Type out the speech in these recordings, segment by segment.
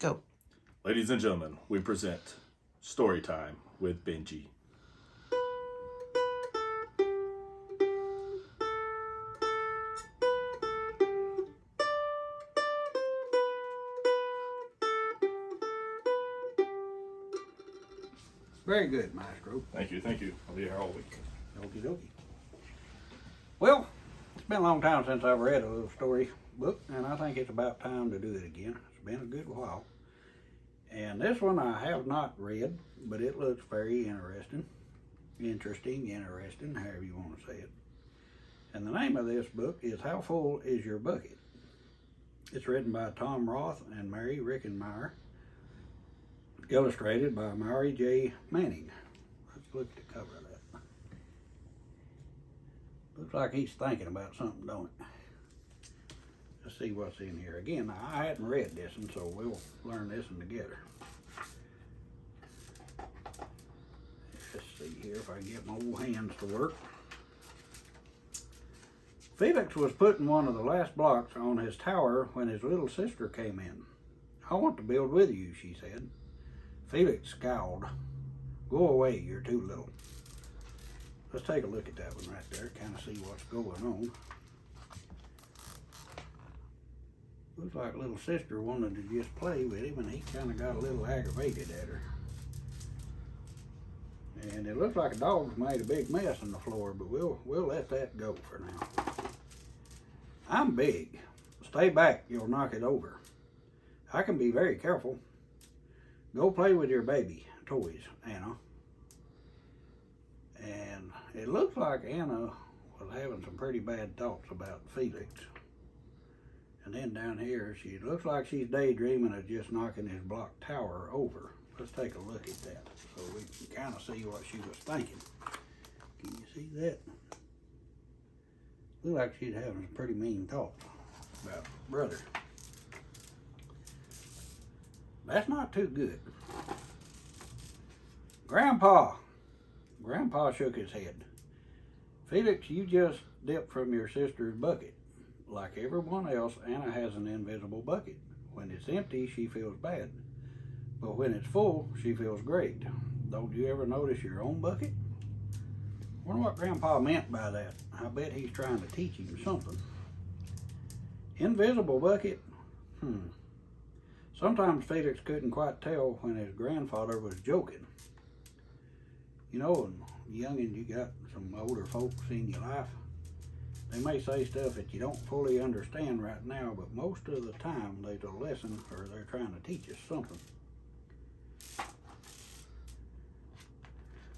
Go. Ladies and gentlemen, we present Story Time with Benji. Very good, Maestro. Thank you, thank you. I'll be here all week. Okie dokie. Well, it's been a long time since I've read a little story book, and I think it's about time to do it again. It's been a good while. And this one I have not read, but it looks very interesting. Interesting, however you want to say it. And the name of this book is How Full Is Your Bucket? It's written by Tom Rath and Maurie Manning. Illustrated by Maurie Manning. Let's look at the cover of that. Looks like he's thinking about something, don't it? Let's see what's in here. Again, I hadn't read this one, so we'll learn this one together. Let's see here if I can get my old hands to work. Felix was putting one of the last blocks on his tower when his little sister came in. "I want to build with you," she said. Felix scowled. "Go away, you're too little." Let's take a look at that one right there, kind of see what's going on. Looks like little sister wanted to just play with him, and he kind of got a little aggravated at her. And it looks like a dog's made a big mess on the floor, but we'll let that go for now. "I'm big. Stay back, you'll knock it over. I can be very careful. Go play with your baby toys, Anna." And it looks like Anna was having some pretty bad thoughts about Felix. And then down here, she looks like she's daydreaming of just knocking his block tower over. Let's take a look at that so we can kind of see what she was thinking. Can you see that? Looked like she's having some pretty mean thoughts about brother. That's not too good. Grandpa shook his head. "Felix, you just dipped from your sister's bucket. Like everyone else, Anna has an invisible bucket. When it's empty, she feels bad. But when it's full, she feels great. Don't you ever notice your own bucket?" I wonder what Grandpa meant by that. I bet he's trying to teach him something. Invisible bucket? Sometimes Felix couldn't quite tell when his grandfather was joking. You know, and youngin', you got some older folks in your life. They may say stuff that you don't fully understand right now, but most of the time there's a lesson or they're trying to teach us something.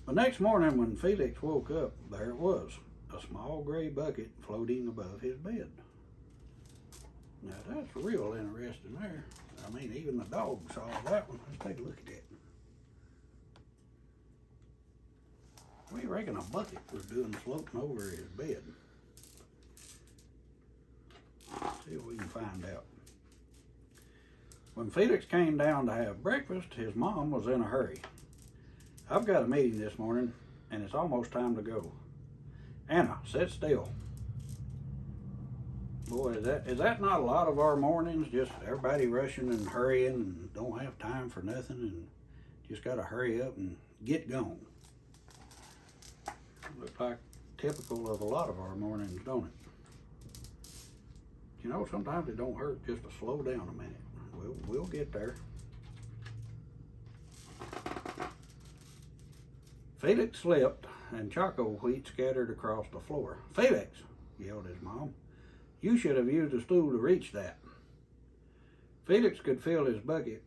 The next morning when Felix woke up, there it was, a small gray bucket floating above his bed. Now that's real interesting there. I mean, even the dog saw that one. Let's take a look at that. What do you reckon a bucket was doing floating over his bed? Let's see what we can find out. When Felix came down to have breakfast, his mom was in a hurry. "I've got a meeting this morning, and it's almost time to go. Anna, sit still." Boy, is that not a lot of our mornings? Just everybody rushing and hurrying and don't have time for nothing and just got to hurry up and get gone. Looks like typical of a lot of our mornings, don't it? You know, sometimes it don't hurt just to slow down a minute. We'll get there. Felix slipped and choco wheat scattered across the floor. "Felix," yelled his mom, "you should have used a stool to reach that." Felix could feel his bucket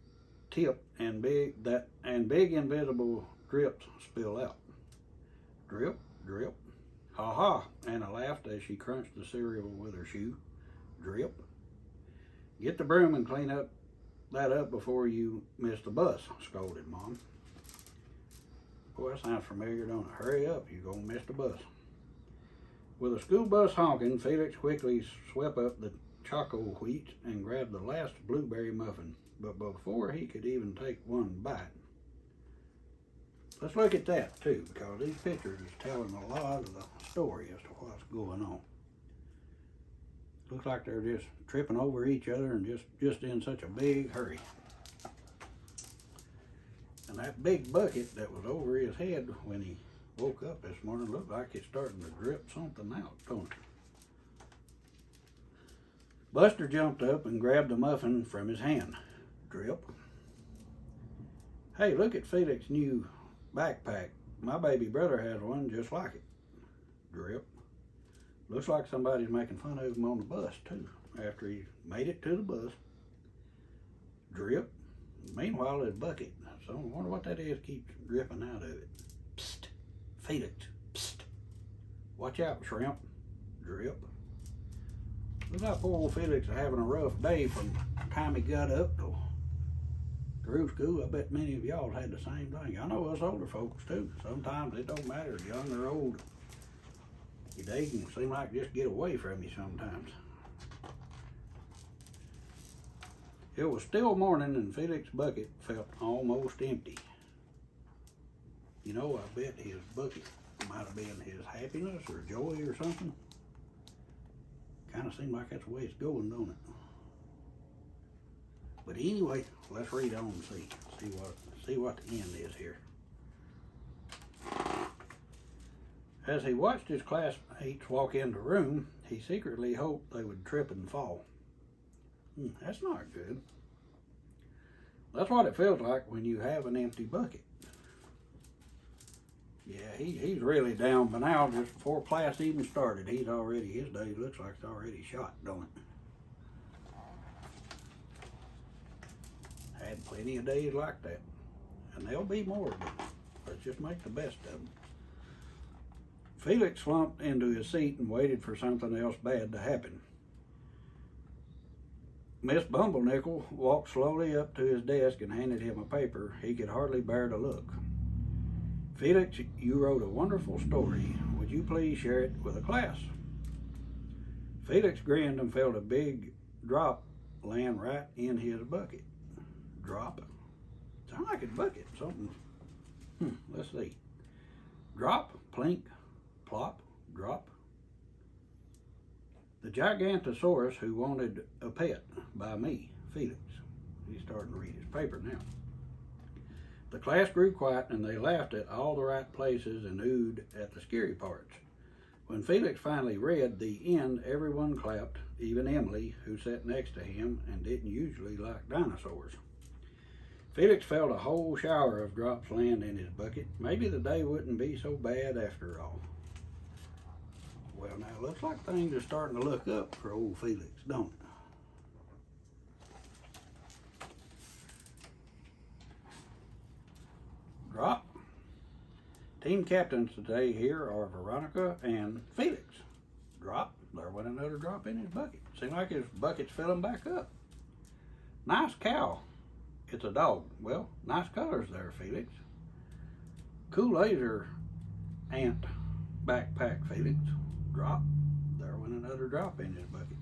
tip and big invisible drips spill out. Drip, drip. "Ha ha," Anna laughed as she crunched the cereal with her shoe. Drip. "Get the broom and clean that up before you miss the bus," scolded Mom. Boy, that sounds familiar, don't it? Hurry up, you're gonna miss the bus. With a school bus honking, Felix quickly swept up the choco wheat and grabbed the last blueberry muffin. But before he could even take one bite, let's look at that too, because these pictures is telling a lot of the story as to what's going on. Looks like they're just tripping over each other and just in such a big hurry. that big bucket that was over his head when he woke up this morning looked like it's starting to drip something out, don't it? Buster jumped up and grabbed the muffin from his hand. Drip. Hey, look at Felix's new backpack. My baby brother has one just like it. Drip. Looks like somebody's making fun of him on the bus, too, after he made it to the bus. Drip. Meanwhile, his bucket. So I wonder what that is keeps dripping out of it. Psst. Felix. Psst. Watch out, Shrimp. Drip. Looks like poor old Felix is having a rough day from the time he got up to through school. I bet many of y'all had the same thing. I know us older folks, too. Sometimes it don't matter, young or old. Your day can seem like just get away from you sometimes. It was still morning and Felix's bucket felt almost empty. You know, I bet his bucket might have been his happiness or joy or something. Kind of seems like that's the way it's going, don't it? But anyway, let's read on and see what the end is here. As he watched his classmates walk in the room, he secretly hoped they would trip and fall. That's not good. That's what it feels like when you have an empty bucket. Yeah, he's really down by now. Just before class even started, his day looks like it's already shot, don't it? Had plenty of days like that. And there'll be more, but let's just make the best of them. Felix slumped into his seat and waited for something else bad to happen. Miss Bumblenickel walked slowly up to his desk and handed him a paper. He could hardly bear to look. Felix, you wrote a wonderful story. Would you please share it with the class? Felix grinned and felt a big drop land right in his bucket. Drop? Sound like a bucket. Something. Let's see. Drop, plink, plop, drop. The Gigantosaurus Who Wanted a Pet by me, Felix. He's starting to read his paper now. The class grew quiet and they laughed at all the right places and oohed at the scary parts. When Felix finally read the end, everyone clapped, even Emily, who sat next to him and didn't usually like dinosaurs. Felix felt a whole shower of drops land in his bucket. Maybe the day wouldn't be so bad after all. Well, now, looks like things are starting to look up for old Felix, don't it? Drop. Team captains today here are Veronica and Felix. Drop. There went another drop in his bucket. Seems like his bucket's filling back up. Nice cow. It's a dog. Well, nice colors there, Felix. Cool laser ant backpack, Felix. Drop. There went another drop in his bucket.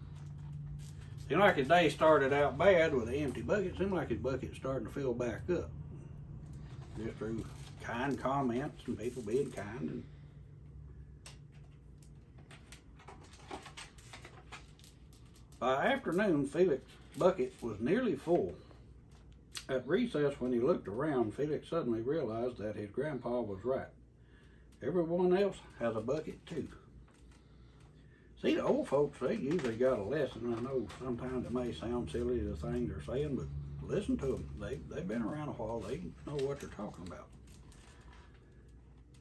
Seemed like his day started out bad with an empty bucket. Seemed like his bucket's starting to fill back up. Just through kind comments and people being kind. And by afternoon, Felix's bucket was nearly full. At recess, when he looked around, Felix suddenly realized that his grandpa was right. Everyone else has a bucket too. See, the old folks, they usually got a lesson. I know sometimes it may sound silly, the things they're saying, but listen to them. They've been around a while. They know what they're talking about.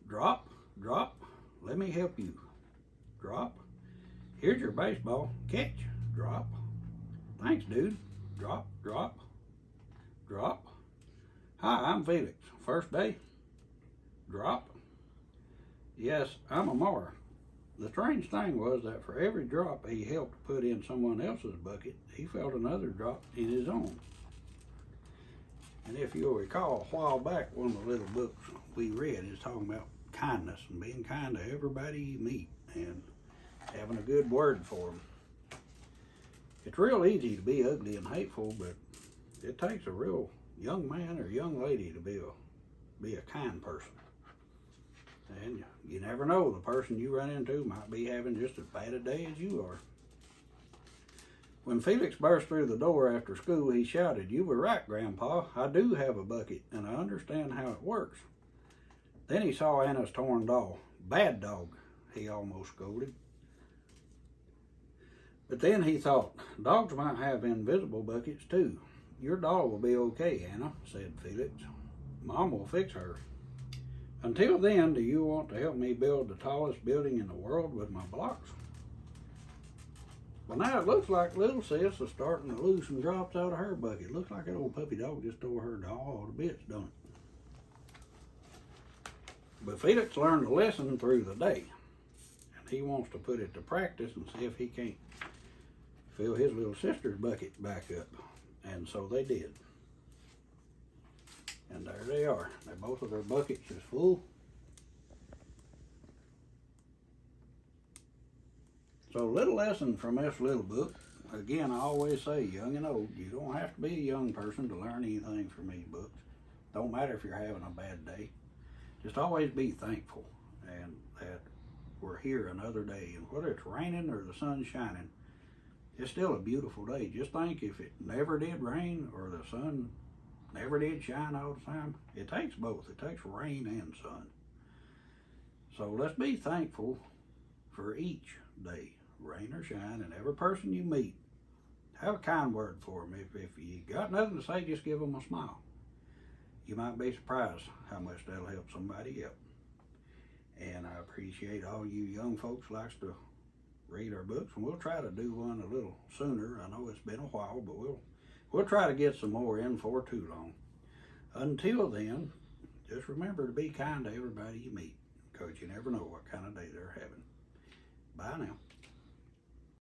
Drop, drop, let me help you. Drop. Here's your baseball. Catch. Drop. Thanks, dude. Drop, drop, drop. Hi, I'm Felix. First day. Drop. Yes, I'm a Maurie. The strange thing was that for every drop he helped put in someone else's bucket, he felt another drop in his own. And if you'll recall, a while back, one of the little books we read is talking about kindness and being kind to everybody you meet and having a good word for them. It's real easy to be ugly and hateful, but it takes a real young man or young lady to be a kind person. And you never know, the person you run into might be having just as bad a day as you are. When Felix burst through the door after school, he shouted, "You were right, Grandpa. I do have a bucket, and I understand how it works." Then he saw Anna's torn doll. "Bad dog," he almost scolded. But then he thought, dogs might have invisible buckets too. "Your doll will be okay, Anna," said Felix. "Mom will fix her. Until then, do you want to help me build the tallest building in the world with my blocks?" Well, now it looks like little sis is starting to lose some drops out of her bucket. Looks like that old puppy dog just tore her doll all to bits, don't it? But Felix learned a lesson through the day, and he wants to put it to practice and see if he can't fill his little sister's bucket back up. And so they did. And there they are. Both of their buckets is full. So, little lesson from this little book. Again, I always say, young and old, you don't have to be a young person to learn anything from these books. Don't matter if you're having a bad day. Just always be thankful and that we're here another day. And whether it's raining or the sun's shining, it's still a beautiful day. Just think, if it never did rain or the sun never did shine all the time, it takes both. It takes rain and sun. So let's be thankful for each day, rain or shine, and every person you meet, have a kind word for them. If you got nothing to say, just give them a smile. You might be surprised how much that'll help somebody else. And I appreciate all you young folks likes to read our books, and we'll try to do one a little sooner. I know it's been a while, but we'll try to get some more in for too long. Until then, just remember to be kind to everybody you meet, because you never know what kind of day they're having. Bye now.